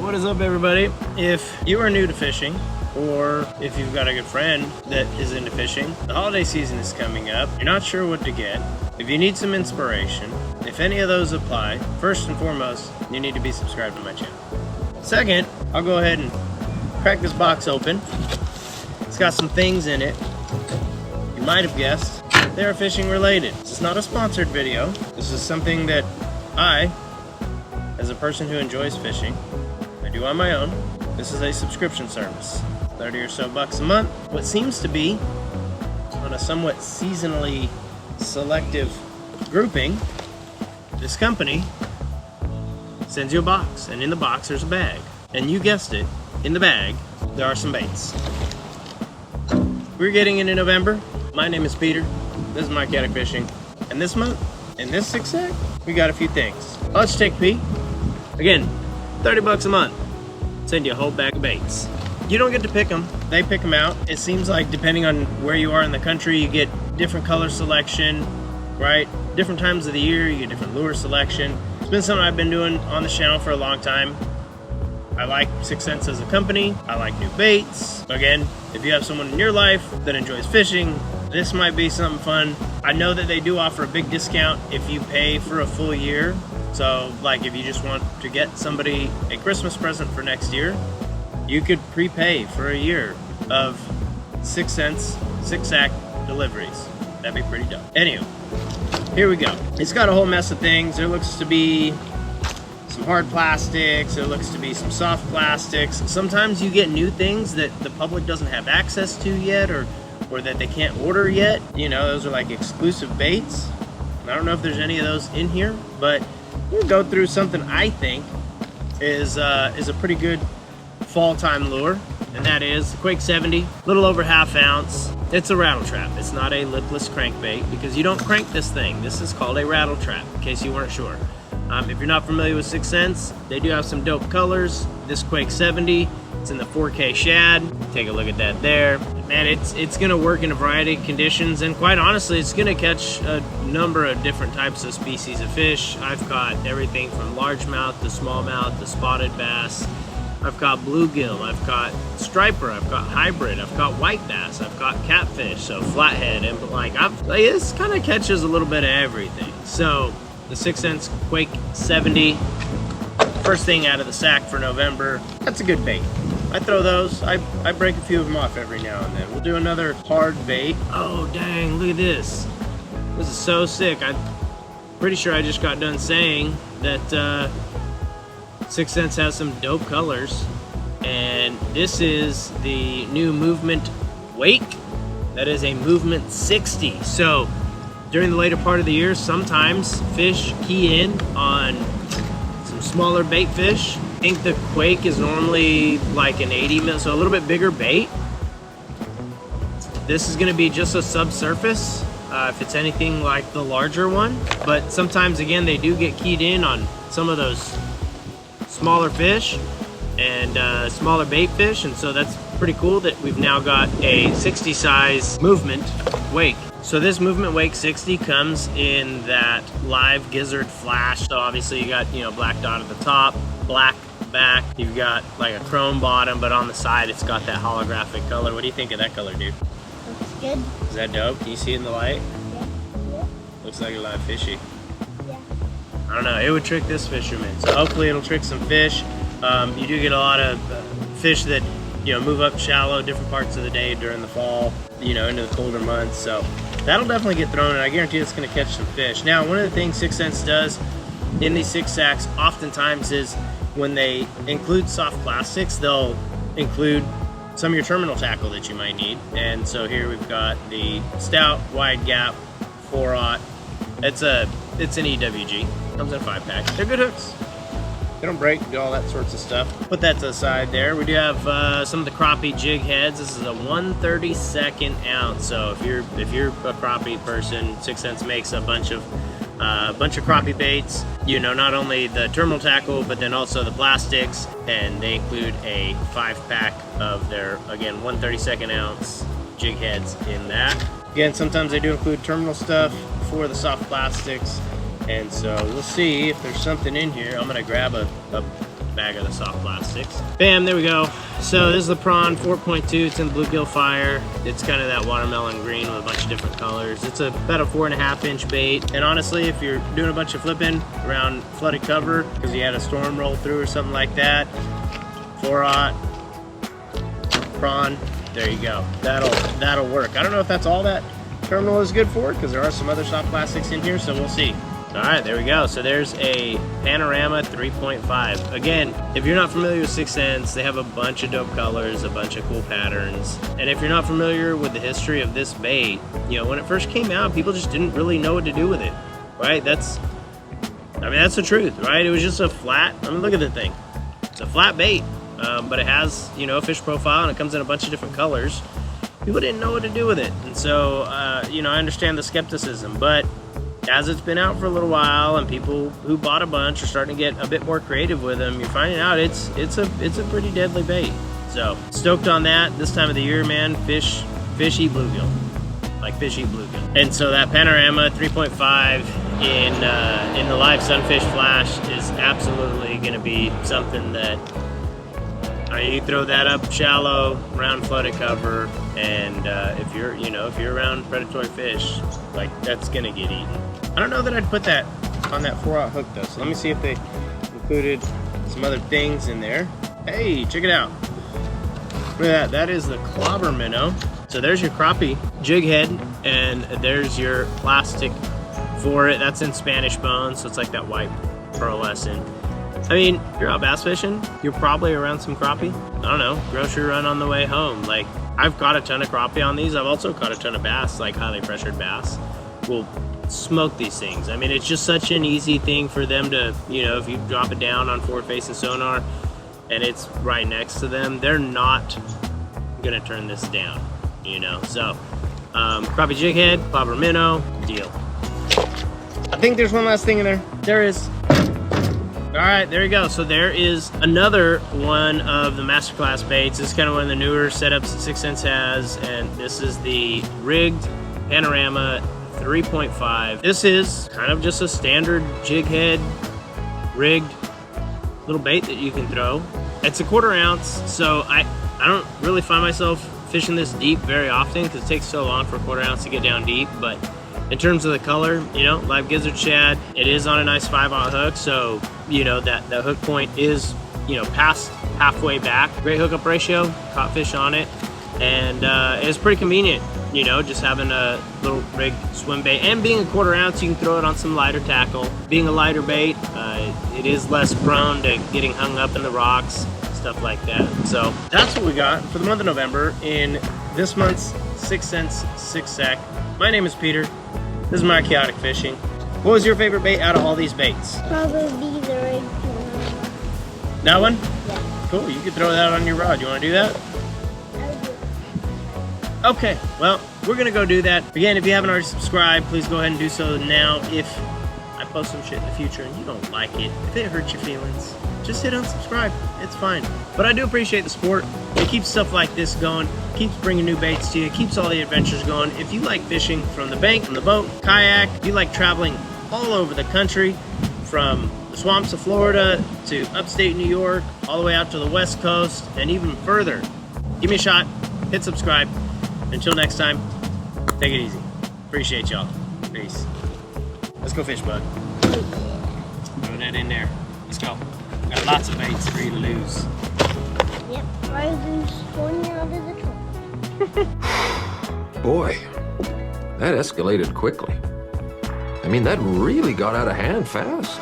What is up, everybody? If you are new to fishing, or if you've got a good friend that is into fishing, the holiday season is coming up. You're not sure what to get. If you need some inspiration, if any of those apply, first and foremost, you need to be subscribed to my channel. Second, I'll go ahead and crack this box open. It's got some things in it. You might have guessed, they are fishing related. This is not a sponsored video. This is something that I, as a person who enjoys fishing, I do on my own. This is a subscription service, 30 or so bucks a month. What seems to be on a somewhat seasonally selective grouping, this company sends you a box, and in the box there's a bag. And you guessed it, in the bag there are some baits. We're getting into November. My name is Peter. This is my Chaotic Fishing. And this month, in this 6-sack, we got a few things. Let's take a peek. Again, 30 bucks a month. Send you a whole bag of baits. You don't get to pick them, they pick them out. It seems like depending on where you are in the country, you get different color selection, right? Different times of the year, you get different lure selection. It's been something I've been doing on the channel for a long time. I like 6th Sense as a company. I like new baits. Again, if you have someone in your life that enjoys fishing, this might be something fun. I know that they do offer a big discount if you pay for a full year. So, like, if you just want to get somebody a Christmas present for next year, you could prepay for a year of 6th Sense 6-sack deliveries. That'd be pretty dope. Anyway, here we go. It's got a whole mess of things. There looks to be some hard plastics. There looks to be some soft plastics. Sometimes you get new things that the public doesn't have access to yet, or that they can't order yet. You know, those are like exclusive baits. I don't know if there's any of those in here, but we'll go through something I think is a pretty good fall time lure, and that is the Quake 70, a little over ½ ounce. It's a rattle trap. It's not a lipless crankbait because you don't crank this thing. This is called a rattle trap, in case you weren't sure. If you're not familiar with 6th Sense, they do have some dope colors. This Quake 70, it's in the 4K shad. Take a look at that there. Man, it's gonna work in a variety of conditions, and quite honestly, it's gonna catch a number of different types of species of fish. I've caught everything from largemouth to smallmouth to spotted bass. I've caught bluegill, I've caught striper, I've caught hybrid, I've caught white bass, I've caught catfish, so flathead, and this kind of catches a little bit of everything. So the 6th Sense Quake 70, first thing out of the sack for November. That's a good bait. I throw those. I break a few of them off every now and then. We'll do another hard bait. Oh dang, look at this. This is so sick. I'm pretty sure I just got done saying that 6th Sense has some dope colors, and this is the new Movement Wake. That is a Movement 60. So during the later part of the year, sometimes fish key in on some smaller bait fish. I think the Quake is normally like an 80 mil, so a little bit bigger bait. This is gonna be just a subsurface, if it's anything like the larger one. But sometimes, again, they do get keyed in on some of those smaller fish and smaller bait fish, and so that's pretty cool that we've now got a 60 size Movement Wake. So this Movement Wake 60 comes in that live gizzard flash. So obviously you got, you know, black dot at the top, black back. You've got like a chrome bottom, but on the side it's got that holographic color. What do you think of that color, dude? Looks good. Is that dope? Can you see it in the light? Yeah. Looks like a lot of fishy. Yeah. I don't know, it would trick this fisherman. So hopefully it'll trick some fish. You do get a lot of fish that, you know, move up shallow different parts of the day during the fall, you know, into the colder months. So that'll definitely get thrown, and I guarantee it's gonna catch some fish. Now, one of the things 6th Sense does in these 6-sacks oftentimes is when they include soft plastics, they'll include some of your terminal tackle that you might need. And so here we've got the Stout Wide Gap 4/0. It's an EWG. Comes in a 5-pack. They're good hooks. They don't break, do all that sorts of stuff. Put that to the side there. We do have some of the crappie jig heads. This is a 1/32 ounce. So if you're a crappie person, 6th Sense makes a bunch of crappie baits. You know, not only the terminal tackle, but then also the plastics, and they include a 5-pack of their, again, 1/32 ounce jig heads in that. Again, sometimes they do include terminal stuff for the soft plastics. And so we'll see if there's something in here. I'm gonna grab a bag of the soft plastics. Bam, there we go. So this is the prawn 4.2. It's in the bluegill fire. It's kind of that watermelon green with a bunch of different colors. It's about a 4.5 inch bait. And honestly, if you're doing a bunch of flipping around flooded cover because you had a storm roll through or something like that, 4/0 prawn, there you go. That'll work. I don't know if that's all that terminal is good for because there are some other soft plastics in here, so we'll see. All right, there we go. So there's a Panorama 3.5. Again, if you're not familiar with 6th Sense, they have a bunch of dope colors, a bunch of cool patterns. And if you're not familiar with the history of this bait, you know, when it first came out, people just didn't really know what to do with it, right? That's the truth, right? It was just a flat, I mean, look at the thing. It's a flat bait, but it has, you know, a fish profile and it comes in a bunch of different colors. People didn't know what to do with it. And so, you know, I understand the skepticism, but as it's been out for a little while and people who bought a bunch are starting to get a bit more creative with them, you're finding out it's a pretty deadly bait. So stoked on that. This time of the year, man, fish eat bluegill, like fish eat bluegill. And so that Panorama 3.5 in the live sunfish flash is absolutely going to be something that you throw that up shallow around flooded cover, and if you're around predatory fish, like, that's gonna get eaten. I don't know that I'd put that on that 4/0 hook though, so let me see if they included some other things in there. Hey, check it out. Look at that. That is the clobber minnow. So there's your crappie jig head, and there's your plastic for it. That's in Spanish bone, so it's like that white pearlescent. I mean, if you're out bass fishing, you're probably around some crappie. I don't know, grocery run on the way home. Like, I've caught a ton of crappie on these. I've also caught a ton of bass, like highly pressured bass. We'll smoke these things. I mean, it's just such an easy thing for them to, you know, if you drop it down on forward facing sonar and it's right next to them, they're not gonna turn this down, you know? So, crappie jig head, clobber minnow, deal. I think there's one last thing in there. There is. All right, there you go. So there is another one of the Masterclass baits. This is kind of one of the newer setups that 6th Sense has, and this is the rigged Panorama 3.5. This is kind of just a standard jig head rigged little bait that you can throw. It's a 1/4 ounce, so I don't really find myself fishing this deep very often because it takes so long for a 1/4 ounce to get down deep, but in terms of the color, you know, live gizzard shad, it is on a nice 5/0 hook, so, you know, that hook point is, you know, past halfway back. Great hookup ratio, caught fish on it, and it's pretty convenient, you know, just having a little rigged swim bait. And being a 1/4 ounce, you can throw it on some lighter tackle. Being a lighter bait, it is less prone to getting hung up in the rocks, stuff like that. So that's what we got for the month of November in this month's 6th Sense 6 Sec. My name is Peter. This is my chaotic fishing. What was your favorite bait out of all these baits? Probably the rig. That one? Yeah. Cool, you can throw that on your rod. You wanna do that? Okay, well, we're gonna go do that. Again, if you haven't already subscribed, please go ahead and do so now. If I post some shit in the future and you don't like it, if it hurts your feelings, just hit unsubscribe. It's fine. But I do appreciate the support. It keeps stuff like this going, keeps bringing new baits to you, keeps all the adventures going. If you like fishing from the bank, from the boat, kayak, if you like traveling all over the country, from the swamps of Florida to upstate New York, all the way out to the West Coast and even further, give me a shot, hit subscribe. Until next time, take it easy. Appreciate y'all. Peace. Let's go fish, bud. Throw that in there. Let's go. Got lots of baits for you to lose. Yep, I lose 20 out of the 20. Boy, that escalated quickly. I mean, that really got out of hand fast.